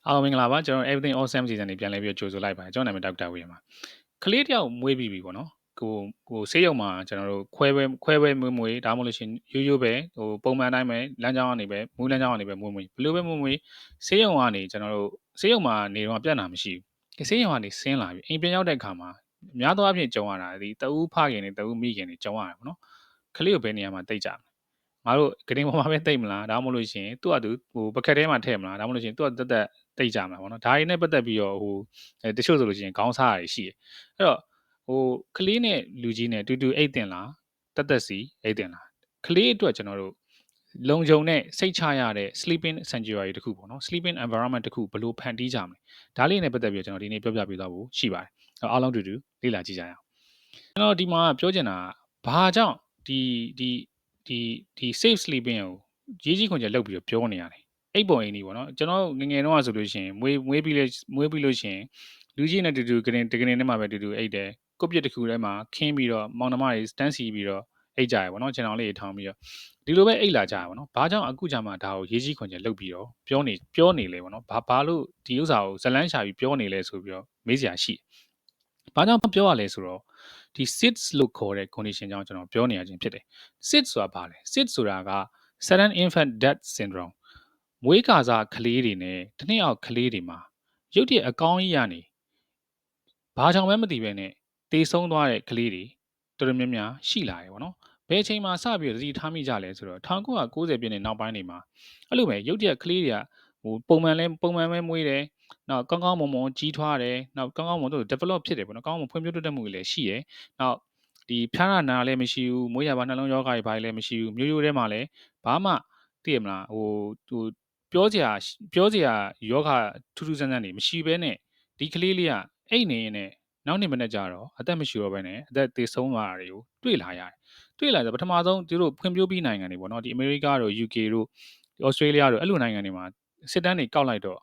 အားလုံးမင်္ဂလာပါကျွန်တော် Everything Awesome Season နေပြန်လဲပြီးကြိုဆိုလိုက်ပါတယ်ကျွန်တော်နာမည်ဒေါက်တာဝေမှာကလေးတယောက်မွေးပြီးပြီပေါ့နော်ကိုဆေးရုံမှာကျွန်တော်တို့ခွဲပဲမွေးဒါမှမဟုတ်လို့ရှင်ရိုးပဲဟိုပုံမှန်အတိုင်းပဲလမ်းကြောင်းကနေပဲမွေးလမ်းကြောင်းကနေပဲမွေးဘယ်လိုပဲမွေးဆေးရုံကနေကျွန်တော်တို့ဆေးရုံမှာနေတော့ပြတ်နာမရှိဘူးဆေးရုံကနေဆင်းလာပြီအိမ်ပြန်ရောက်တဲ့အခါမှာများသောအားဖြင့်ကြုံရတာဒီတအူးဖခင်တွေတအူးမိခင်တွေကြုံရတာပေါ့နော်ကလေးကိုဘယ်နေရာမှာတိတ်ကြငါတို့ဂရင်ပေါ်မှာပဲတိတ်မလားဒါမှမဟုတ်လို့ရှင်သူ့အတူဟိုပကက်ထဲမှာထည့်မလားဒါမှမဟုတ်လို့ရှင်သူ့တက်တိတ်ကြမှာပေါ့နော်ဒါရင်းနဲ့ပတ်သက်ပြီးတော့ဟိုတချို့ဆိုလို့ရှိရင်ခေါင်းစားရရှိတယ်အဲ့တော့ဟိုကလေးနဲ့လူကြီးနဲ့တူတူအိတ်တင်လားတက်စီအိတ်တင်လားကလေးအတွက်ကျွန်တော်တို့လုံခြုံတဲ့စိတ်ချရတဲ့ sleeping sanctuary တခုပေါ့နော် sleeping environment တခုဘယ်လိုဖန်တီးကြမလဲဒါလေးနဲ့ပတ်သက်ပြီးတော့ကျွန်တော်ဒီနေ့ပြောပြပေးသွားဖို့ရှိပါတယ်အားလုံးတူတူလေ့လာကြည့်ကြရအောင်ကျွန်တော်ဒီမှာပြောချင်တာဘာကြောင့်ဒီ safe sleeping ကိုရေးကြီးခွန်ချက်လုပ်ပြီးတော့ပြောနေရတယ်အိပ်ပုံအိမ်ကြီးပေါ့နော်ကျွန်တော်ငငယ်တော့ဆိုလို့ရှိရင်မွေးပြီးလို့ရှိရင်လူကြီးနဲ့တူတူတကယ်နဲ့မှပဲတူတူအိပ်တယ်ကုတ်ပြစ်တစ်ခုထဲမှာခင်းပြီးတော့မောင်နှမတွေစတန်းစီပြီးတော့အိပ်ကြရပေါ့နော်ခြံတော်လေးထောင်ပြီးတော့ဒီလိုပဲအိပ်လာကြရပေါ့နော်ဘာကြောင့်အခုကြမှာဒါကိုရေးကြီးခွန်ချက်လုပ်ပြီးတော့ပြောနေလေပေါ့နော်ဘာလို့ဒီဥစ္စာကိုဇလန်းရှာပြီးပြောနေလဲဆိုပြီးတော့မေးစရာရှိဘာကြောင့်ပြောရလဲဆိုတော့ဒီ SIDS လို့ခေါ်တဲ့ condition ကြောင့်ကျွန်တော်ပြောနေရခြင်းဖြစ်တယ် SIDS ဆိုတာဘာလဲ SIDS ဆိုတာက sudden infant death syndrome မွေးကာစားကလေးတွေနဲ့တစ်နှစ်အောက်ကလေးတွေမှာရုတ်တရက်အကောင်းကြီးရနေဘာကြောင့်မှမသိပဲနဲ့တေဆုံးသွားတဲ့ကလေးတွေတော်တော်များများရှိလာတယ်ပေါ့နော်ဘယ်အချိန်မှာစပြီးတော့သတိထားမိကြလဲဆိုတော့1990ပြည့်နှစ်နောက်ပိုင်းတွေမှာအဲ့လိုပဲရုတ်တရက်ကလေးတွေကဟိုပုံမှန်ပဲမွေးတယ်နောက်ကောင်းကောင်းမွန်မွန်ကြီးထွားတယ်နောက်ကောင်းကောင်းမွန်တို့ develop ဖြစ်တယ်ပေါ့နော်ကောင်းကောင်းမွန်ဖွံ့ဖြိုးတိုးတက်မှုတွေလည်းရှိတယ်နောက်ဒီဖျားရနာလည်းမရှိဘူးမွေးရပါနှလုံးရောဂါတွေဘာလည်းမရှိဘူးမျိုးရိုးထဲမှာလည်းဘာမှသိရမလားဟိုပြောစရာယောဂထူးထူးဆန်းဆန်းတွေမရှိဘဲနဲ့ဒီကလေးလေးကအိတ်နေနေနောက်နေ့မနေ့ကျတော့အသက်မရှိတော့ဘဲနဲ့အသက်သေဆုံးသွားတာတွေကိုတွေ့လာရတယ်တွေ့လာတယ်ပထမဆုံးသူတို့ဖွံ့ဖြိုးပြီးနိုင်ငံတွေပေါ့နော်ဒီအမေရိကတို့ UK တို့ဩစတြေးလျတို့အဲ့လိုနိုင်ငံတွေမှာစစ်တမ်းတွေကောက်လိုက်တော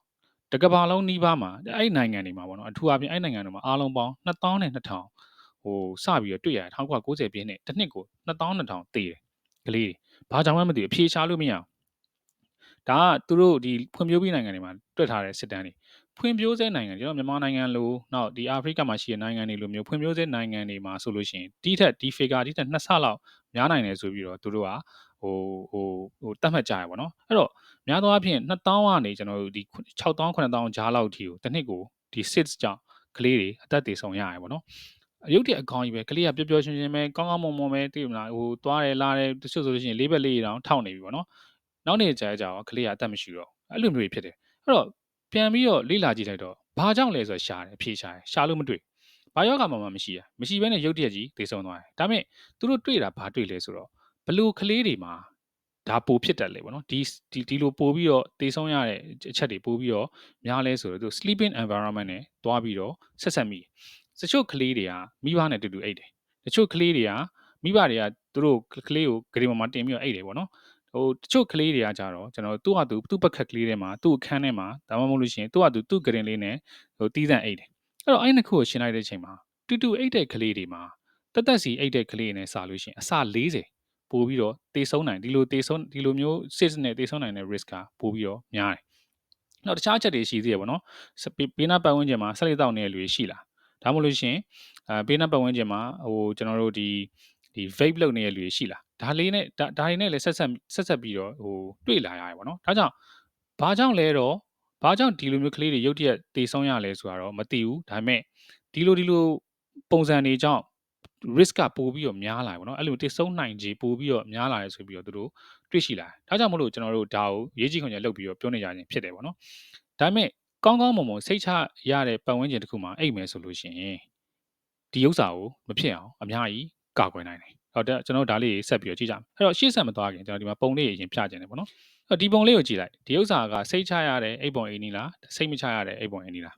့တကဘာလုံးနီးပါးမှာအဲ့နိုင်ငံတွေမှာပေါ့နော်အထူးအဖြင့်အဲ့နိုင်ငံတွေမှာအားလုံးပေါင်း2200ဟိုစပြီးတော့တွေ့ရတယ်1990ပြည့်နှစ်တစ်နှစ်ကို2200သေတယ်ကလေးတွေဘာကြောင့်မှမသိဘူးအဖြေရှာလို့မရဘူးဒါကသူတို့ဒီဖွံ့ဖြိုးပြီးနိုင်ငံတွေမှာတွေ့ထားတဲ့စစ်တမ်းတွေဖွံ့ဖြိုးဆဲနိုင်ငံကျွန်တော်မြန်မာနိုင်ငံလိုနောက်ဒီအာဖရိကမှာရှိတဲ့နိုင်ငံတွေလိုမျိုးဖွံ့ဖြိုးဆဲနိုင်ငံတွေမှာဆိုလို့ရှိရင်ဒီ figure ဒီထက်2ဆလောက်များနိုင်တယ်ဆိုပြီးတော့သူတို့ကဟိုတတ်မှတ်ကြရပါတော့အဲ့တော့များသောအားဖြင့်2000ကနေကျွန်တော်တို့ဒီ6000 9000ကြားလောက်ထိကိုတစ်နှစ်ကိုဒီ SIDS ကြောင့်ကလေးတွေအသက်သေဆုံးရရပါတော့ရုပ်တရက်အကောင်းကြီးပဲကလေးကပျော်ပျော်ရွှင်ရွှင်ပဲကောင်းကောင်းမွန်မွန်ပဲသိမလားဟိုသွားတယ်လာတယ်တချို့ဆိုလို့ရှိရင်လေးဘက်လေးတောင်ထောက်နေပြီပေါ့နော်နောက်နေ့ကြာကြာကလေးကအသက်မရှိတော့အဲ့လိုမျိုးဖြစ်တယ်အဲ့တော့ပြန်ပြီးတော့လေ့လာကြည့်လိုက်တော့ဘာကြောင့်လဲဆိုတော့ရှာတယ်အဖြေရှာလို့မတွေ့ဘာယောဂမှမရှိဘဲနဲ့ရုပ်တရက်ကြီးသေဆုံးသွားတယ်ဒါပေမဲ့သူတို့တွေ့တာဘာတွေ့လဲဆိုတော့ဘလူကလေးတွေမှာဒါပိုဖြစ်တတ်လေပေါ့နော်ဒီလိုပိုပြီးတော့သေဆုံးရတဲ့အချက်တွေပိုပြီးတော့များလဲဆိုတော့သူ sleeping environment နဲ့တွားပြီးတော့ဆက်ဆက်မိတချို့ကလေးတွေကမိဘနဲ့တူတူအိတ်တယ်တချို့ကလေးတွေကမိဘတွေကသူတို့ကလေးကိုဂရီပေါ်မှာတင်ပြီးတော့အိတ်တယ်ပေါ့နော်ဟိုတချို့ကလေးတွေကကြတော့ကျွန်တော်သူ့ပကက်ကလေးထဲမှာသူ့အခန်းထဲမှာဒါမှမဟုတ်လို့ရှိရင်သူ့ဂရင်လေးနဲ့ဟိုတီးတန့်အိတ်တယ်အဲ့တော့အဲ့နှစ်ခုကိုရှင်းလိုက်တဲ့အချိန်မှာတူအိတ်တဲ့ကလေးတွေမှာတက်စီအိတ်တဲ့ကလေးနဲ့စာလို့ရှိရင်အစ40ပို့ပြီးတော့တေဆုံးနိုင်ဒီလိုမျိုး six နဲ့တေဆုံးနိုင်တဲ့ risk ကပို့ပြီးတော့များတယ်နောက်တခြားချက်တွေရှိသေးတယ်ပေါ့နော်ဘေးနားပတ်ဝန်းကျင်မှာဆက်လက်တောက်နေတဲ့လူတွေရှိလားဒါမှမဟုတ်လို့ရှိရင်ဘေးနားပတ်ဝန်းကျင်မှာဟိုကျွန်တော်တို့ဒီ vape လုပ်နေတဲ့လူတွေရှိလားဒါတွေနဲ့လည်းဆက်ဆက်ပြီးတော့ဟိုတွေ့လာရတယ်ပေါ့နော်ဒါကြောင့်ဘာကြောင့်ဒီလိုမျိုးကလေးတွေရုတ်တရက်တေဆုံးရလဲဆိုတာတော့မသိဘူးဒါပေမဲ့ဒီလိုပုံစံတွေကြောင့် risk ကပိုပြီးတော့များလာတယ်ပေါ့နော်အဲ့လိုတေဆုံးနိုင်ခြေပိုပြီးတော့များလာတယ်ဆိုပြီးတော့သူတို့တွေ့ရှိလာတယ်ဒါကြောင့်မလို့ကျွန်တော်တို့ဒါကိုရေးကြည့်ခွင့်ရလုပ်ပြီးတော့ပြောနေကြခြင်းဖြစ်တယ်ပေါ့နော်ဒါပေမဲ့ကောင်းကောင်းမွန်မွန်စိတ်ချရတဲ့ပတ်ဝန်းကျင်တစ်ခုမှာအိတ်မယ်ဆိုလို့ရှိရင်ဒီဥစ္စာကိုမဖြစ်အောင်အများကြီးကာကွယ်နိုင်တယ်ဟုတ်တယ်ကျွန်တော်ဒါလေးဆက်ပြီးတော့ကြည့်ကြမယ်အဲ့တော့ရှေ့ဆက်မသွားခင်ကျွန်တော်ဒီမှာပုံလေးရင်ဖြခြင်းတယ်ပေါ့နော်အဲ့ဒီပုံလေးကိုကြည့်လိုက်ဒီဥစ္စာကစိတ်ချရတဲ့အိတ်ပုံအိမ်နီလားစိတ်မချရတဲ့အိတ်ပုံအိမ်နီလာ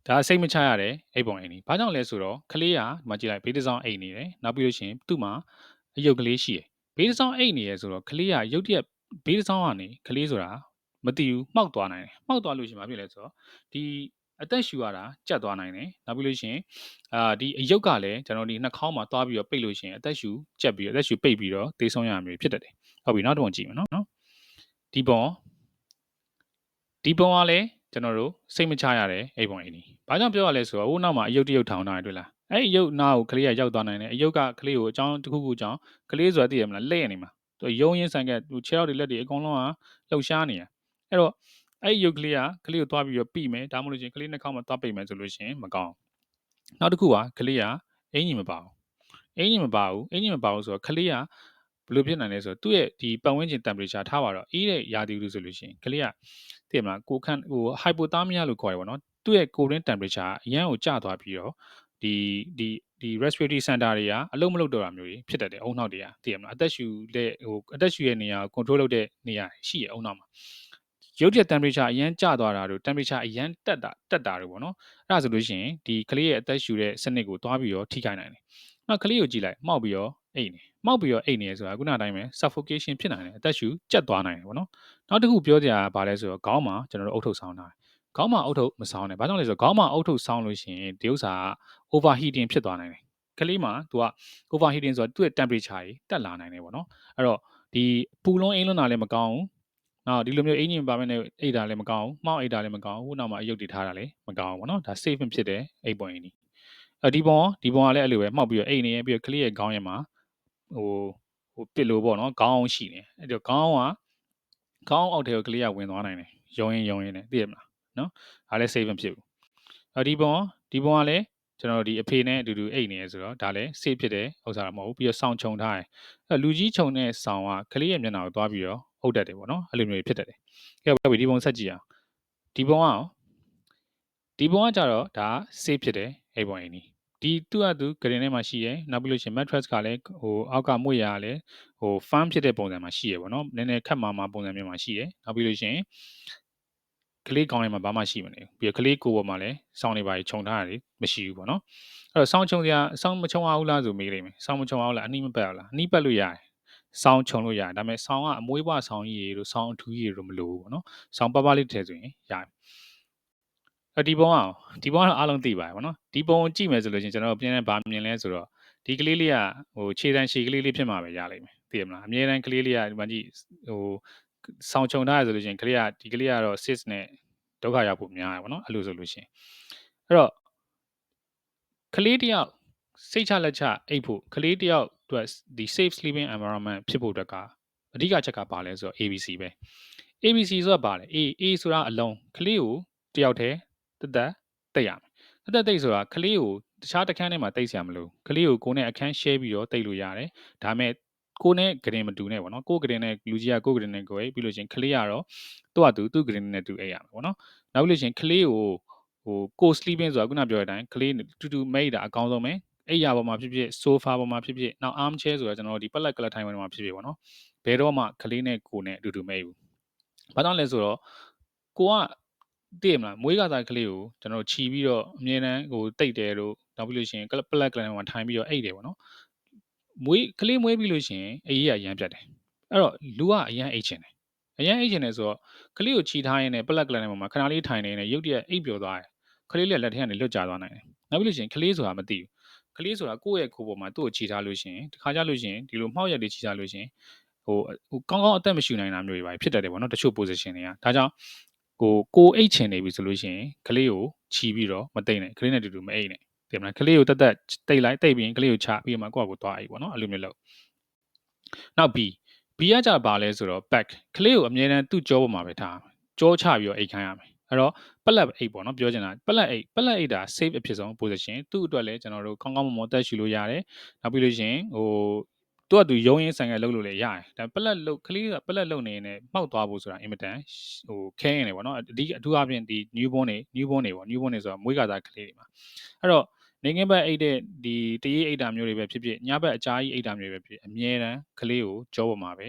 းဒါစိတ်မချရတဲ့အိတ်ပုံအိမ်နီဘာကြောင့်လဲဆိုတော့ကလေးကဒီမှာကြည့်လိုက်ဘေးတစ်စောင်းအိမ်နေတယ်နောက်ပြီးလို့ရှိရင်သူ့မှာအယုတ်ကလေးရှိတယ်ဘေးတစ်စောင်းအိမ်နေရဆိုတော့ကလေးကရုတ်တရက်ဘေးတစ်စောင်းကနေကလေးဆိုတာမသိဘူးမှောက်သွားနိုင်တယ်မှောက်သွားလို့ရှိရင်ဘာဖြစ်လဲဆိုတော့ဒီအသက်ရှူရတာကြက်သွားနိုင်တယ်နောက်ပြီးလို့ရှိရင်ဒီအယုတ်ကလည်းကျွန်တော်ဒီနှာခေါင်းမှာသွားပြီးတော့ပိတ်လို့ရှိရင်အသက်ရှူကြက်ပြီးတော့အသက်ရှူပိတ်ပြီးတော့သေဆုံးရမျိုးဖြစ်တတ်တယ်ဟုတ်ပြီနောက်တစ်ပုံကြည့်မယ်နော်ဒီပုံ ဒီပုံကလည်းကျွန်တော်တို့စိတ်မချရတဲ့အိပ်ပုံအိမ်ကြီးဘာကြောင့်ပြောရလဲဆိုတော့ဟိုနောက်မှာအယုတ်တရုတ်ထောင်ထားတယ်တွေ့လားအဲ့အယုတ်နားကိုကလေးကရောက်သွားနိုင်တယ်အယုတ်ကကလေးကိုအကြောင်းတစ်ခုခုကြောင့်ကလေးဆိုတာသိရမလားလက်ရနေမှာသူရုံးရင်းဆိုင်ကသူခြေထောက်တွေလက်တွေအကုန်လုံးကလှုပ်ရှားနေရအဲ့တော့အဲ့ရုပ်ကလေးကကလေးကိုသွားပြီးတော့ပြီးမယ်ဒါမှမဟုတ်လို့ရှိရင်ကလေးနှာခေါင်းမှာသွားပိတ်မယ်ဆိုလို့ရှိရင်မကောင်းနောက်တစ်ခုကကလေးကအင်ကြီးမပါဘူးအင်ကြီးမပါဘူးဆိုတော့ကလေးကဘယ်လိုဖြစ်နိုင်လဲဆိုတော့သူ့ရဲ့ဒီပတ်ဝန်းကျင် temperature ထားပါတော့အေးတဲ့ရာသီဥတုဆိုလို့ရှိရင်ကလေးကသိရမလားကိုခန့်ဟို hypothermia လို့ခေါ်ရပါတော့သူ့ရဲ့ core temperature အရန်ကိုကျသွားပြီးတော့ဒီ respiratory center တွေကအလုံးမလုံးတော့တာမျိုးကြီးဖြစ်တတ်တယ်အုံနောက်တွေကသိရမလားအသက်ရှူရဲ့နေရာကို control လုပ်တဲ့နေရာရှိရအုံနောက်မှာရုပ်ချက် temperature အရန်ကျသွားတာတို့ temperature အရန်တက်တာတို့ပေါ့နော်အဲ့ဒါဆိုလို့ရှိရင်ဒီကလေးရဲ့အသက်ရှူတဲ့စနစ်ကိုတွားပြီးတော့ထိခိုက်နိုင်တယ်နောက်ကလေးကိုကြည့်လိုက်မှောက်ပြီးတော့အိတ်နေဆိုတာခုနအတိုင်းပဲ suffocation ဖြစ်နိုင်တယ်အသက်ရှူကျက်သွားနိုင်တယ်ပေါ့နော်နောက်တစ်ခုပြောကြရတာဗာလဲဆိုတော့ခေါင်းမှာကျွန်တော်တို့အုတ်ထုတ်ဆောင်းတာခေါင်းမှာအုတ်ထုတ်မဆောင်းနဲ့ဘာကြောင့်လဲဆိုတော့ခေါင်းမှာအုတ်ထုတ်ဆောင်းလို့ရှိရင်ဒီဥစ္စာက overheating ဖြစ်သွားနိုင်တယ်ကလေးမှာသူက overheating ဆိုတော့သူ့ရဲ့ temperature ကြီးတက်လာနိုင်တယ်ပေါ့နော်အဲ့တော့ဒီပူလုံးအင်းလွန်းတာလည်းမကောင်းဘူးနောက်ဒီလိုမျိုးအင်ဂျင်ပါမယ်နဲ့အိတ်တာလည်းမကောင်းဘူးမှောက်အိတ်တာလည်းမကောင်းဘူးဟိုနောက်မှာအယုတ်တွေထားတာလည်းမကောင်းဘူးပေါ့နော်ဒါ safe ဖြစ်တဲ့အိတ်ပုံအင်းကြီးဒီပုံကလည်းအဲ့လိုပဲမှောက်ပြီးတော့အိတ်နေပြီးတော့ကလေးရဲ့ခေါင်းရံမှာဟိုပစ်လို့ပေါ့နော်ခေါင်းအောင်ရှိနေအဲ့တော့ခေါင်းအောက်ထဲကိုကလေးကဝင်သွားနိုင်တယ်ရုံးရင်နဲ့သိရမလားနော်ဒါလည်း safe မဖြစ်ဘူးဒီပုံကလည်းကျွန်တော်ဒီအဖေနဲ့အတူတူအိတ်နေရဆိုတော့ဒါလည်း safe ဖြစ်တဲ့ဥစ္စာတော့မဟုတ်ဘူးပြီးတော့စောင်းချုံထားတယ်အဲ့လူကြီးချုံတဲ့စောင်းကကလေးရဲ့မျက်နှာကိုသွားပြီးတော့အုပ်တတ်တယ်ပေါ့နော်အဲ့လိုမျိုးဖြစ်တတ်တယ်ကဲဒီပုံဆက်ကြည့်အောင်ဒီပုံကကြတော့ဒါ safe ဖြစ်တယ်အိတ်ပုံအိမ်ဒီသူ့အတူဂရင်ထဲမှာရှိရယ်နောက်ပြီးလို့ရှိရင် mattress ကလည်းဟိုအောက်ကမွေ့ရလည်းဟို firm ဖြစ်တဲ့ပုံစံမှာရှိရယ်ပေါ့နော်နည်းနည်းခက်မာပုံစံမျိုးမှာရှိရယ်နောက်ပြီးလို့ရှိရင်ကလေးကောင်းရင်မှာဘာမှရှိမနေဘူးပြီးတော့ကလေးကိုယ်ပေါ်မှာလည်းစောင်းနေပါခြုံထားရတယ်မရှိဘူးပေါ့နော်အဲ့တော့စောင်းချုံစရာစောင်းမချုံအောင်လားဆိုမေးလိမ့်မယ်စောင်းမချုံအောင်လားအနှီးမပတ်အောင်လားအနှီးပတ်လို့ရတယ်စောင်းချုံလို့ရတယ်ဒါပေမဲ့စောင်းကအမွေးပွားစောင်းကြီးတွေတို့စောင်းအထူးကြီးတွေတို့မလိုဘူးပေါ့နော်စောင်းပပလေးထည့်ဆိုရင်ရတယ်ဒီပုံကတော့အားလုံးသိပါတယ်ဗောနော်ဒီပုံကိုကြည့်မယ်ဆိုလို့ရှိရင်ကျွန်တော်ပြန်ပြန်ဗာမြင်လဲဆိုတော့ဒီကလေးလေးကဟိုခြေတန်းရှည်ကလေးလေးဖြစ်မှာပဲရလိမ့်မယ်သိရမလားအမြဲတမ်းကလေးလေးကဒီမှာကြည့်ဟိုဆောင်းချုံထားရဆိုလို့ရှိရင်ကလေးကဒီကလေးကတော့ cis နဲ့ဒုက္ခရောက်ဖို့များတယ်ဗောနော်အဲ့လိုဆိုလို့ရှိရင်အဲ့တော့ကလေးတယောက်စိတ်ချလက်ချအိပ်ဖို့ကလေးတယောက်အတွက်ဒီ safe sleeping environment ဖြစ်ဖို့အတွက်ကအဓိကချက်ကဘာလဲဆိုတော့ ABC ပဲ ABC ဆိုတာဘာလဲ A ဆိုတာအလုံးကလေးကိုတယောက်တည်းတက်တိတ်ရမယ်တက်တိတ်ဆိုတာကလေးကိုတခြားတစ်ခန်းထဲမှာတိတ်ဆရာမလို့ကလေးကိုနဲ့အခန်း share ပြီးတော့တိတ်လို့ရတယ်ဒါပေမဲ့ကိုနဲ့ဂရင်မတူနဲ့ပေါ့နော်ကိုဂရင်နဲ့လူကြီးကကိုဂရင်နဲ့ကိုယ်ပြီးလို့ချင်းကလေးကတော့သူ့ဂရင်နဲ့တူအိပ်ရမယ်ပေါ့နော်နောက်ပြီးလို့ချင်းကလေးကိုကို sleeping ဆိုတာခုနပြောတဲ့အတိုင်းကလေးတူတူမိတ်တာအကောင်းဆုံးပဲအိပ်ရပေါ်မှာဖြစ်ဖြစ် sofa ပေါ်မှာဖြစ်ဖြစ်နောက် arm chair ဆိုတာကျွန်တော်တို့ဒီပက်လက်ကလထိုင်ပေါ်မှာဖြစ်ဖြစ်ပေါ့နော်ဘယ်တော့မှကလေးနဲ့ကိုနဲ့အတူတူမိတ်ဘူးဘာကြောင့်လဲဆိုတော့ကိုကသိရမလားမွေးကစားကလေးကိုကျွန်တော်ခြီးပြီးတော့အမြဲတမ်းတိတ်တယ်လို့နောက်ပြီးလို့ရှိရင်ပလက်ကလမှာထိုင်ပြီးတော့အိတ်တယ်ပေါ့နော်ကလေးမွေးပြီးလို့ရှိရင်အေးရရမ်းပြတ်တယ်အဲ့တော့လူကအရန်အိတ်ချင်တယ်ဆိုတော့ကလေးကိုခြီးထားရင်းနဲ့ပလက်ကလမှာခဏလေးထိုင်နေနေရုပ်တရက်အိတ်ပျော်သွားတယ်ကလေးလေးလက်ထဲကနေလွတ်ကျသွားနိုင်တယ်နောက်ပြီးလို့ရှိရင်ကလေးဆိုတာမသိဘူးကလေးဆိုတာကိုယ့်ရဲ့ကိုယ်ပေါ်မှာသူ့ကိုခြီးထားလို့ရှိရင်တခါကြလို့ရှိရင်ဒီလိုမှောက်ရက်တွေခြီးထားလို့ရှိရင်ဟိုကောင်းအသက်မရှူနိုင်တာမျိုးတွေပါဖြစ်တတ်တယ်ပေါ့နော်တချို့ position တွေကဒါကြောင့်ကိုအိတ်ချင်နေပြီဆိုလို့ရှိရင်ကလေးကိုခြီးပြီးတော့မတိတ်နဲ့ကလေးနဲ့တူတူမအိတ်နဲ့ဒီမှာကလေးကိုတက်တိတ်လိုက်တိတ်ပြီးရင်ကလေးကိုချပြီးမှကိုယ့်အကိုသွားအိတ်ပေါ့နော်အဲ့လိုမျိုးလုပ်နောက် B ကကြပါလဲဆိုတော့ back ကလေးကိုအမြဲတမ်းသူ့ကြောပေါ်မှာပဲထားကြောချပြီးတော့အိတ်ခိုင်းရမယ်အဲ့တော့ပလက်အိတ်ပေါ့နော်ပြောချင်တာပလက်အိတ်ဒါ safe အဖြစ်ဆုံး position သူ့အတွက်လည်းကျွန်တော်တို့ကောင်းကောင်းမွန်တက်ရှူလို့ရတယ်နောက်ပြီးလို့ရှိရင်သူကရုံးရင်းဆိုင်ကလုပ်လို့လည်းရတယ်ဒါပလက်လုတ်ကလေးကပလက်လုတ်နေနေမှောက်သွားဖို့ဆိုတာအင်မတန်ခဲရင်လေပေါ့နော်အထူးအပြင်ဒီ newborn တွေဆိုတာမွေးကစားကလေးတွေမှာအဲ့တော့နေငယ်ဘက်အိတ်တဲ့ဒီတရေးအိတ်တာမျိုးတွေပဲဖြစ်ဖြစ်ညဘက်အကြာကြီးအိတ်တာမျိုးတွေပဲဖြစ်အမြဲတမ်းကလေးကိုကြောပေါ်မှာပဲ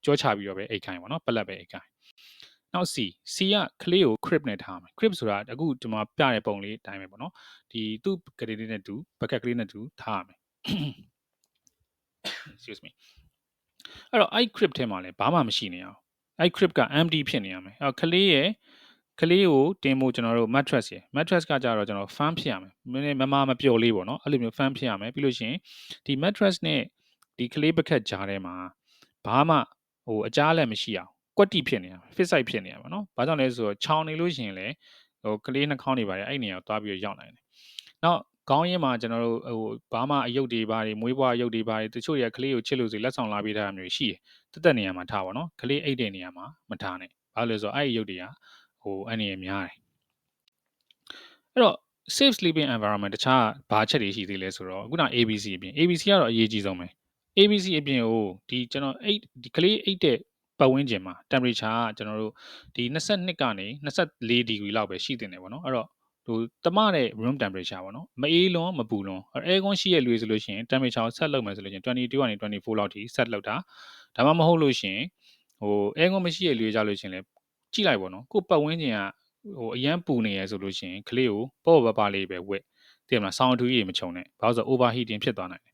ကြောချပြီးတော့ပဲအိတ်ခိုင်းပေါ့နော်ပလက်ပဲအိတ်ခိုင်းနောက် C ကကလေးကို crib နဲ့ထားမယ် crib ဆိုတာအခုဒီမှာပြတဲ့ပုံလေးအတိုင်းပဲပေါ့နော်ဒီသူ့ကလေးလေးနဲ့တူဘက်ကက်ကလေးနဲ့တူထားရမယ် excuse me အဲ့တော့အဲ့ crib ထဲမှာလည်းဘာမှမရှိနေအောင်အဲ့ crib က empty ဖြစ်နေရမယ်အဲ့တော့ကလေးကိုတင်ဖို့ကျွန်တော်တို့ mattress ကကြတော့ကျွန်တော် fan ဖြစ်ရမယ်မပျော်လေးပေါ့နော်အဲ့လိုမျိုး fan ဖြစ်ရမယ်ပြီးလို့ရှိရင်ဒီ mattress နဲ့ဒီကလေးဘက်ကက်ကြားထဲမှာဘာမှအကြားလက်မရှိအောင် ကွက်တိဖြစ်နေရ fit site ဖြစ်နေရပါเนาะဘာကြောင့်လဲဆိုတော့ချောင်းနေလို့ရှိရင်လည်းကလေးနှာခေါင်းတွေပါတယ်အဲ့နေရာကိုသွားပြီးရောက်နိုင်တယ်နောက်ခေါင်းရင်းမှာကျွန်တော်တို့ဘာမှအယုတ်တွေပါတယ်မွေးပွားအယုတ်တွေပါတယ်တချို့တွေကကလေးကိုချစ်လို့ဆိုလက်ဆောင်လာပေးတာမျိုးရှိတယ်တက်နေရာမှာထားပါเนาะကလေးအိတ်တဲ့နေရာမှာမထားနဲ့ဘာလို့လဲဆိုတော့အဲ့ဒီအယုတ်တွေကအနေရများတယ်အဲ့တော့ safe sleeping environment တခြားဘာချက်တွေရှိသေးလဲဆိုတော့ခုန ABC အပြင် ABC ကတော့အရေးကြီးဆုံးပဲ ABC အပြင်ကိုဒီကျွန်တော်ဒီကလေးအိတ်တဲ့ပတ်ဝန်းကျင်မှာ temperature ကကျွန်တော်တို့ဒီ22ကနေ24 degree လောက်ပဲရှိတင်တယ်ပေါ့နော်အဲ့တော့တမတဲ့ room temperature ပေါ့နော်မအေးလွန်မပူလွန် aircon ရှိရလွေဆိုလို့ရှိရင် temperature ကိုဆက်လုပ်မယ်ဆိုလို့ရှိရင်22ကနေ24လောက်ထိဆက်လုပ်တာဒါမှမဟုတ်လို့ရှိရင်aircon မရှိရလွေကြလို့ရှိရင်လည်းကြည့်လိုက်ပေါ့နော်ကိုပတ်ဝန်းကျင်ကအရန်ပူနေရဆိုလို့ရှိရင်ကလေးကိုပေါ့ပေါ့ပါလေးပဲဝက်သိရမလားဆောင်းအထူးကြီးမချုံနဲ့ဘာလို့ဆို overheating ဖြစ်သွားနိုင်တယ်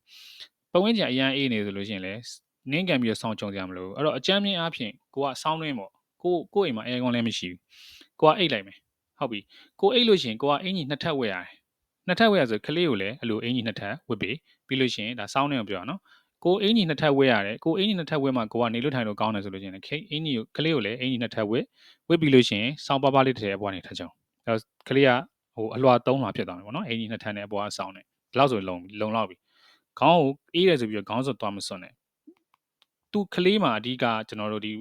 ပတ်ဝန်းကျင်အရန်အေးနေဆိုလို့ရှိရင်လည်းနင်းကန်ပြီးဆောင်းချုံကြရမလို့အဲ့တော့အကြမ်းမြင့်အားဖြင့်ကိုကဆောင်းတွင်းပေါ့ကိုအိမ်မှာ aircon လည်းမရှိဘူးကိုကအိတ်လိုက်မယ်ဟုတ်ပြီကိုအိတ်လို့ရှိရင်ကိုကအင်ကြီးနှစ်ထပ်ဝက်ရတယ်နှစ်ထပ်ဝက်ရဆိုကလေးကိုလည်းအဲ့လိုအင်ကြီးနှစ်ထပ်ဝက်ပြီးလို့ရှိရင်ဒါဆောင်းတွင်းကိုပြောရနော်ကိုအင်ကြီးနှစ်ထပ်ဝက်ရတယ်ကိုအင်ကြီးနှစ်ထပ်ဝက်မှာကိုကနေလို့ထိုင်လို့ကောင်းတယ်ဆိုလို့ရှိရင်အင်ကြီးကလေးကိုလည်းအင်ကြီးနှစ်ထပ်ဝက်ပြီးလို့ရှိရင်ဆောင်းပါးပါးလေးတစ်ထည်အပေါ်ကနေထပ်ကြုံအဲ့ကလေးကအလွှာ3လွှာဖြစ်သွားမယ်ပေါ့နော်အင်ကြီးနှစ်ထပ်နဲ့အပေါ်ကဆောင်းနေဒီလောက်ဆိုလုံလောက်ပြီခေါင်းကိုအေးတယ်ဆိုပြီးတော့ခေါင်းစွပ်သွားမစွန့်နဲ့သူကလေးမှာအဓိကကျွန်တော်တို့ဒီ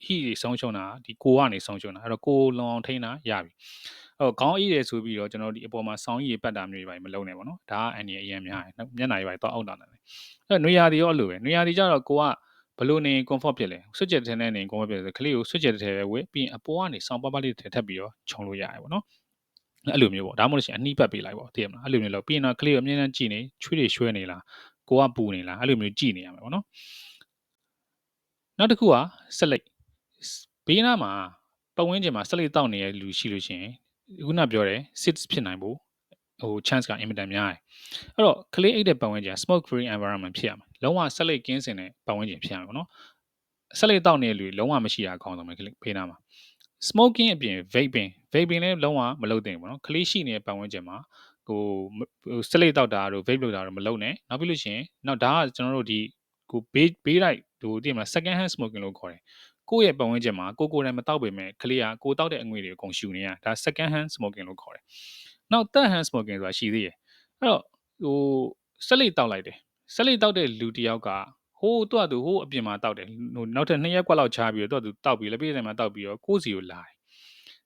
heat တွေဆုံးရှုံးတာဒီကိုကနေဆုံးရှုံးတာအဲ့တော့ကိုလွန်အောင်ထိန်းတာရပြီအဲ့တော့ခေါင်းအေးတယ်ဆိုပြီးတော့ကျွန်တော်ဒီအပေါ်မှာဆောင်းကြီးပတ်တာမျိုးတွေပါမလုပ်နဲ့ပေါ့နော်ဒါကအန်ဒီအရင်များတယ်မျက်နှာတွေပါတော့အောက်တာတယ်အဲ့နွေရာသီရောအဲ့လိုပဲနွေရာသီကျတော့ကိုကဘလို့နေ comfort ဖြစ်လဲဆွတ်ကြက်တဲ့နဲ့နေ comfort ဖြစ်ဆိုကလေးကိုဆွတ်ကြက်တဲ့ပဲဝေးပြီးရင်အပေါ်ကနေဆောင်းပါးပါးလေးထပ်ပြီးတော့ခြုံလို့ရတယ်ပေါ့နော်အဲ့လိုမျိုးပေါ့ဒါမှမဟုတ်ရှင်အနှီးပတ်ပေးလိုက်ပေါ့သိရမလားအဲ့လိုမျိုးလို့ပြီးရင်တော့ကလေးကိုအမြဲတမ်းကြည့်နေချွေးတွေရွှဲနေလားကိုကပူနေလားအဲ့လိုမျိုးကြည့်နေရမှာပေါ့နော်နောက်တစ်ခုကဆက်လက်ဘေးနားမှာပတ်ဝန်းကျင်မှာဆက်လက်တောက်နေတဲ့လူရှိလို့ရှိရင်ခုနပြောတယ် SIDS ဖြစ်နိုင်ဖို့chance ကအင်မတန်များတယ်အဲ့တော့ကလေးအိတ်တဲ့ပတ်ဝန်းကျင် smoke free environment ဖြစ်ရမယ်လုံးဝဆက်လက်ကင်းစင်တဲ့ပတ်ဝန်းကျင်ဖြစ်ရမယ်ပေါ့နော်ဆက်လက်တောက်နေတဲ့လူလုံးဝမရှိတာအကောင်းဆုံးပဲဖေးနားမှာ smoking အပြင် vaping လည်းလုံးဝမလုပ်သင့်ဘူးပေါ့နော်ကလေးရှိနေတဲ့ပတ်ဝန်းကျင်မှာဆက်လက်တောက်တာတို့ vape လုပ်တာတို့မလုပ်နဲ့နောက်ပြီးလို့ရှိရင်နောက်ဒါကကျွန်တော်တို့ဒီကိုဘေးလိုက်သိရမလား second hand smoking လို့ခေါ်တယ်ကိုယ့်ရဲ့ပတ်ဝန်းကျင်မှာကိုယ်တိုင်မတောက်ပေမဲ့ကလေးကကိုတောက်တဲ့အငွေတွေအကုန်ရှူနေရဒါ second hand smoking လို့ခေါ်တယ်နောက် third hand smoking ဆိုတာရှိသေးတယ်အဲ့တော့ဆက်လက်တောက်လိုက်တယ်ဆက်လက်တောက်တဲ့လူတစ်ယောက်ကဟိုအပြင်မှာတောက်တယ်နောက်ထပ်2ရက်ကွက်လောက်ချားပြီးတော့သူတောက်ပြီးလက်ပြည့်ဆိုင်မှာတောက်ပြီးတော့ကိုယ်စီကိုလာတယ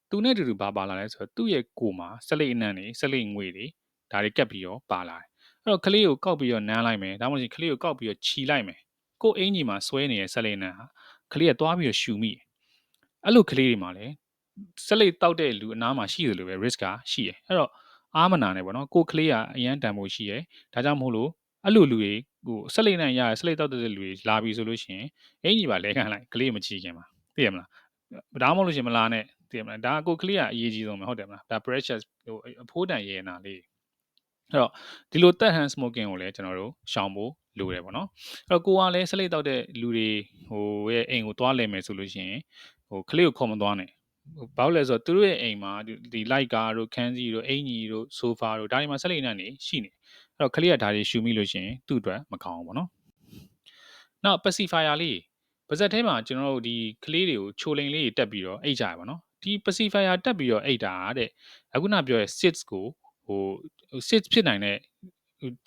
်သူနဲ့တူဘာပါလာလဲဆိုတော့သူ့ရဲ့ကိုယ်မှာဆက်လက်အနှံ့တွေဆက်လက်ငွေတွေဒါတွေကပ်ပြီးတော့ပါလာတယ်အဲ့တော့ကလေးကိုကောက်ပြီးတော့နမ်းလိုက်မယ်ဒါမှမဟုတ်ကလေးကိုကောက်ပြီးတော့ခြီလိုက်မယ်ကိုယ်အင်ကြီးမှာဆွဲနေတဲ့ဆက်လက်နှံ့ဟာကလေးကသွားပြီးတော့ရှူမိအဲ့လိုကလေးတွေမှာလည်းဆက်လက်တောက်တဲ့လူအနားမှာရှိတယ်လို့ပဲ risk ကရှိတယ်အဲ့တော့အားမနာနဲ့ပေါ့နော်ကိုကလေးကအရန်တန်ဖို့ရှိရယ်ဒါကြောင့်မို့လို့အဲ့လိုလူတွေဆက်လက်နှံ့ရဆက်လက်တောက်တဲ့လူတွေလာပြီဆိုလို့ရှိရင်အင်ကြီးပါလဲခံလိုက်ကလေးမချီခင်ပါသိရမလားဒါမှမဟုတ်လို့ရှိရင်မလာနဲ့သိရမလားဒါကိုကလေးကအရေးကြီးဆုံးပဲဟုတ်တယ်မလားဒါ pressure အဖိုးတန်ရေနာလေးအဲ့တော့ဒီလို third hand smoking ကိုလည်းကျွန်တော်တို့ရှောင်ဖို့လိုတယ်ပေါ့နော်အဲ့တော့ကိုကလည်းဆက်လက်တောက်တဲ့လူတွေရဲ့အိမ်ကိုသွားလဲမယ်ဆိုလို့ရှိရင်ကလေးကိုခေါ်မသွားနဲ့ဘာလို့လဲဆိုတော့သူတို့ရဲ့အိမ်မှာဒီ light ကားတို့ခန်းစီတို့အင်ကြီးတို့ sofa တို့ဒါတွေမှာဆက်လက်နှံ့နေရှိနေအဲ့တော့ကလေးကဒါတွေရှူမိလို့ရှိရင်သူ့အတွက်မကောင်းဘူးပေါ့နော်နောက် pacifier လေးပါဇက်ထဲမှာကျွန်တော်တို့ဒီကလေးတွေကိုချိုလိန်လေးတွေတက်ပြီးတော့အိတ်ကြရပါတော့ဒီ pacifier တက်ပြီးတော့အိတ်တာတဲ့အခုနပြောရဲ SIDS ကိုSIDS ဖြစ်နိုင်တဲ့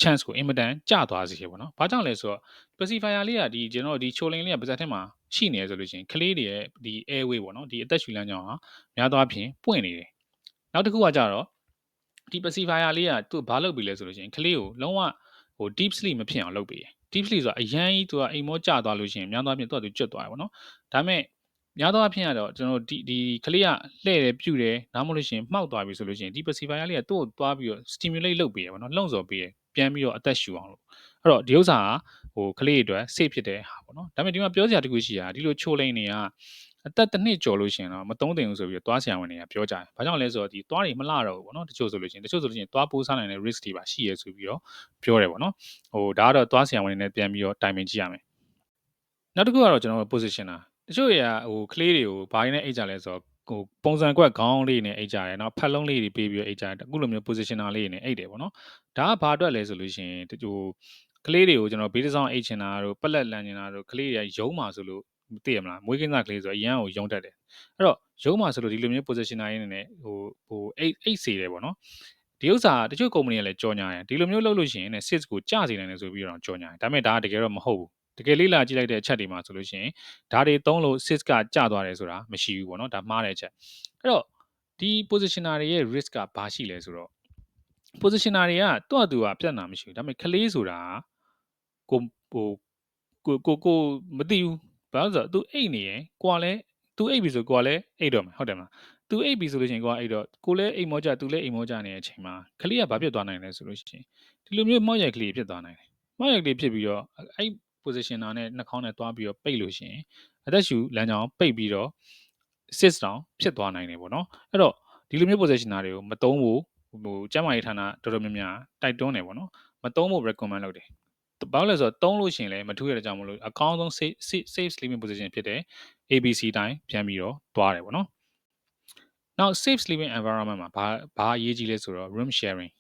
chance ကိုအင်မတန်ကျသွားစေရပေါ့နော်။ဘာကြောင့်လဲဆိုတော့ pacifier လေးကကျွန်တော်ဒီချိုလိန်လေးကပါဇက်ထဲမှာရှိနေရဆိုလို့ရှိရင်ကလေးတွေရဲ့ဒီ airway ပေါ့နော်ဒီအသက်ရှူလမ်းကြောင်းဟာများသောအားဖြင့်ပွင့်နေတယ်။နောက်တစ်ခုကကြတော့ဒီ pacifier လေးကသူ့ဘာလုပ်ပြီလဲဆိုလို့ရှိရင်ကလေးကိုလုံးဝdeep sleep မဖြစ်အောင်လုပ်ပေးတယ်။ deep sleep ဆိုတာအရန်ကြီးသူကအိမ်မောကျသွားလို့ရှိရင်များသောအားဖြင့်သူကကျွတ်သွားတယ်ပေါ့နော်။ဒါပေမဲ့များသောအားဖြင့်ကတော့ကျွန်တော်ဒီကလေးကလှဲ့တယ်ပြုတ်တယ်ဒါမှမဟုတ်လို့ရှိရင်မှောက်သွားပြီဆိုလို့ရှိရင်ဒီ pacifier လေးကသူ့ကိုသွားပြီးတော့ stimulate လုပ်ပေးရပေါ့နော်လှုံ့ဆော်ပေးရပြန်ပြီးတော့အသက်ရှူအောင်လို့အဲ့တော့ဒီဥစ္စာကကလေးတွေအတွက် safe ဖြစ်တဲ့ဟာပေါ့နော်ဒါပေမဲ့ဒီမှာပြောစရာတစ်ခုရှိတာဒီလိုချိုလိန်တွေကအသက်တစ်နှစ်ကျော်လို့ရှိရင်တော့မသုံးသင့်ဘူးဆိုပြီးတော့သွားဆရာဝန်တွေကပြောကြတယ်။ဘာကြောင့်လဲဆိုတော့ဒီသွားတွေမလှတော့ဘူးပေါ့နော်တချို့ဆိုလို့ရှိရင်သွားပိုးစားနိုင်တဲ့ risk တွေပါရှိရဲဆိုပြီးတော့ပြောတယ်ပေါ့နော်ဒါကတော့သွားဆရာဝန်တွေနဲ့ပြန်ပြီးတော့တိုင်ပင်ကြည့်ရမယ်။နောက်တစ်ခုကတော့ကျွန်တော် position တာတချို့တွေကကလေးတွေကိုဘာရင်းနဲ့အိတ်ကြလဲဆိုတော့ပုံစံကွက်ခေါင်းလေးနဲ့အိတ်ကြတယ်နော်ဖက်လုံးလေးတွေပေးပြီးတော့အိတ်ကြတယ်အခုလိုမျိုး positioner လေးနဲ့အိတ်တယ်ပေါ့နော်ဒါကဘာအတွက်လဲဆိုလို့ရှိရင်ကလေးတွေကိုကျွန်တော်ဘေးတစ်စောင်းအိတ်ချင်တာတို့ပက်လက်လန်ချင်တာတို့ကလေးတွေကယုံမှာဆိုလို့ သိရမလားမွေးကင်းသားကလေးဆိုအရန်ကိုယုံတတ်တယ်အဲ့တော့ရုံးမှာဆိုလို့ဒီလိုမျိုး positioner ရင်းနဲ့ဟိုအိတ်စေတယ်ပေါ့နော်ဒီဥစ္စာတချို့ company ကလည်းကြော်ညာတယ်ဒီလိုမျိုးလုပ်လို့ရှိရင် sales ကိုကျစေနိုင်တယ်ဆိုပြီးတော့ကြော်ညာတယ်ဒါပေမဲ့ဒါကတကယ်တော့မဟုတ်ဘူးတကယ်လေးလာကြည့်လိုက်တဲ့အချက်တွေမှာဆိုလို့ရှိရင်ဒါတွေသုံးလို့ sales ကကျသွားတယ်ဆိုတာမရှိဘူးပေါ့နော်ဒါမှားတဲ့အချက်အဲ့တော့ဒီ positioner တွေရဲ့ risk ကဘာရှိလဲဆိုတော့ positioner တွေကသူ့အတူကပြဿနာမရှိဘူးဒါပေမဲ့ကလေးဆိုတာကိုကိုမသိဘူးဘာလို့ဆိုတော့ तू အိတ်နေရယ်ကိုကလည်း तू အိတ်ပြီဆိုကိုကလည်းအိတ်တော့မှာဟုတ်တယ်မလား तू အိတ်ပြီဆိုလို့ရှိရင်ကိုကအိတ်တော့ကိုလည်းအိတ်မောကြ तू လည်းအိတ်မောကြနေတဲ့အချိန်မှာကလေးကဘာဖြစ်သွားနိုင်လဲဆိုလို့ရှိရင်ဒီလိုမျိုးမောက်ရိုက်ကလေးဖြစ်သွားနိုင်တယ်မောက်ရိုက်ကလေးဖြစ်ပြီးတော့အဲ့ positioner နဲ့နှာခေါင်းနဲ့တွားပြီးတော့ပိတ်လို့ရှိရင်အသက်ရှူလမ်းကြောင်းပိတ်ပြီးတော့ cyst တောင်ဖြစ်သွားနိုင်တယ်ပေါ့နော်အဲ့တော့ဒီလိုမျိုး positioner တွေကိုမသုံးဖို့ကျန်းမာရေးဌာနတော်တော်များများတိုက်တွန်းတယ်ပေါ့နော်မသုံးဖို့ recommend လုပ်တယ်ဘာလို့လဲဆိုတော့သုံးလို့ရှိရင်လည်းမထူးရတဲ့ကြောင့်မလို့အကောင်းဆုံး safe sleeping position ဖြစ်တဲ့ ABC တိုင်းပြန်ပြီးတော့တွားတယ်ပေါ့နော်နောက် safe sleeping environment မှာဘာအရေးကြီးလဲဆိုတော့ room sharing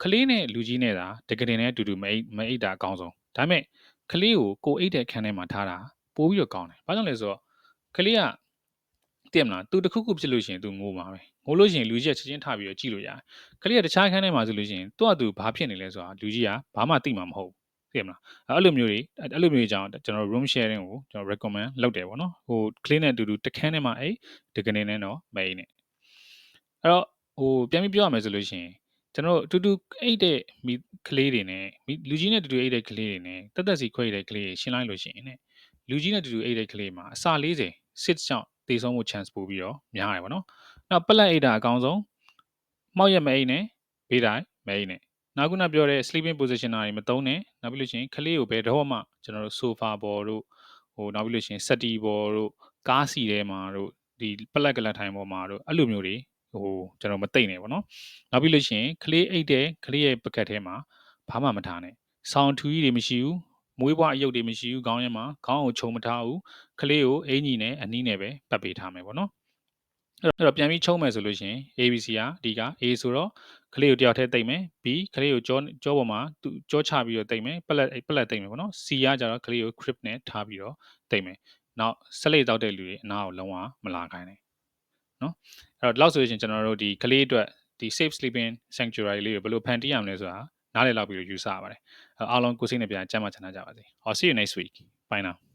ကလေးနဲ့လူကြီးနဲ့တာတကယ်တည်းအတူတူမအိတ်တာအကောင်းဆုံးဒါပေမဲ့ကလေးကိုအိတ်တဲ့ခန်းထဲမှာထားတာပိုပြီးတော့ကောင်းတယ်ဘာကြောင့်လဲဆိုတော့ကလေးကတည်မလားသူတခုခုဖြစ်လို့ရှိရင်သူငိုမှာပဲငိုလို့ရှိရင်လူကြီးကချက်ချင်းထပြီးတော့ကြည့်လို့ရတယ်ကလေးကတခြားခန်းထဲမှာဆိုလို့ရှိရင်သူ့အတူဘာဖြစ်နေလဲဆိုတာလူကြီးကဘာမှသိမှာမဟုတ်ဘူးသိရမလားအဲ့လိုမျိုးတွေကြောင့်ကျွန်တော် room sharing ကိုကျွန်တော် recommend လုပ်တယ်ပေါ့နော်ကလေးနဲ့အတူတူတခန်းထဲမှာအိတ်တကနေနဲ့တော့မအိတ်နဲ့အဲ့တော့ပြန်ပြီးပြောရမယ်ဆိုလို့ရှိရင်ကျွန်တော်တို့အတူတူအိတ်တဲ့ကလေးတွေနဲ့လူကြီးနဲ့အတူတူအိတ်တဲ့ကလေးတွေနဲ့တက်စီခွဲရတဲ့ကလေးတွေရှင်းလိုက်လို့ရှိရင်ねလူကြီးနဲ့အတူတူအိတ်တဲ့ကလေးမှာအစာ40 sit ကြောင့်သေဆုံးမှု chance ပို့ပြီးတော့များတယ်ပေါ့နော်နောက်ပလက်အိတ်တာအကောင်းဆုံးမှောက်ရက်မအိတ်နဲ့ဘေးတိုင်းမအိတ်နဲ့နောက်ခုနပြောတဲ့ sleeping positioner တွေမသုံးနဲ့နောက်ပြီးလို့ရှိရင်ကလေးကိုဘယ်တော့မှကျွန်တော်တို့ sofa ပေါ်တို့နောက်ပြီးလို့ရှိရင် settee ပေါ်တို့ကားစီထဲမှာတို့ဒီပလက်ကလတ်ထိုင်ပေါ်မှာတို့အဲ့လိုမျိုးတွေကျွန်တော်မသိမ့်နဲ့ပေါ့နော်နောက်ပြီးလို့ရှိရင်ကလေးအိတ်တဲ့ကလေးရဲ့ပကတ်ထဲမှာဘာမှမထားနဲ့ဆောင်းထူကြီးတွေမရှိဘူးမွေးဘွားအယုတ်တွေမရှိဘူးခေါင်းထဲမှာခေါင်းကိုခြုံမထားဘူးကလေးကိုအင်ကြီးနဲ့အနီးနဲ့ပဲပတ်ပေးထားမယ်ပေါ့နော်အဲ့တော့ပြန်ပြီးချုံးမယ်ဆိုလို့ရှိရင် ABC ကအဓိက A ဆိုတော့ကလေးကိုတယောက်တည်းတိတ်မယ် B ကလေးကိုကြောပေါ်မှာသူကြောချပြီးတော့တိတ်မယ်ပလက်တိတ်မယ်ပေါ့နော် C ကကြတော့ကလေးကို crib နဲ့ထားပြီးတော့တိတ်မယ်နောက်ဆက်လက်တောက်တဲ့လူတွေအနားကိုလုံးဝမလာခိုင်းနဲ့နော်အဲ့တော့ဒီလောက်ဆိုရင်ကျွန်တော်တို့ဒီကလေးအတွက်ဒီ safe sleeping sanctuary လေးကိုဘယ်လိုဖန်တီးရမလဲဆိုတာနားလည်လောက်ပြီးတော့ယူဆရပါတယ်အားလုံးကိုစိတ်နဲ့ပြန်ကျမ်းမာချမ်းသာကြပါစေ I'll see you next week bye now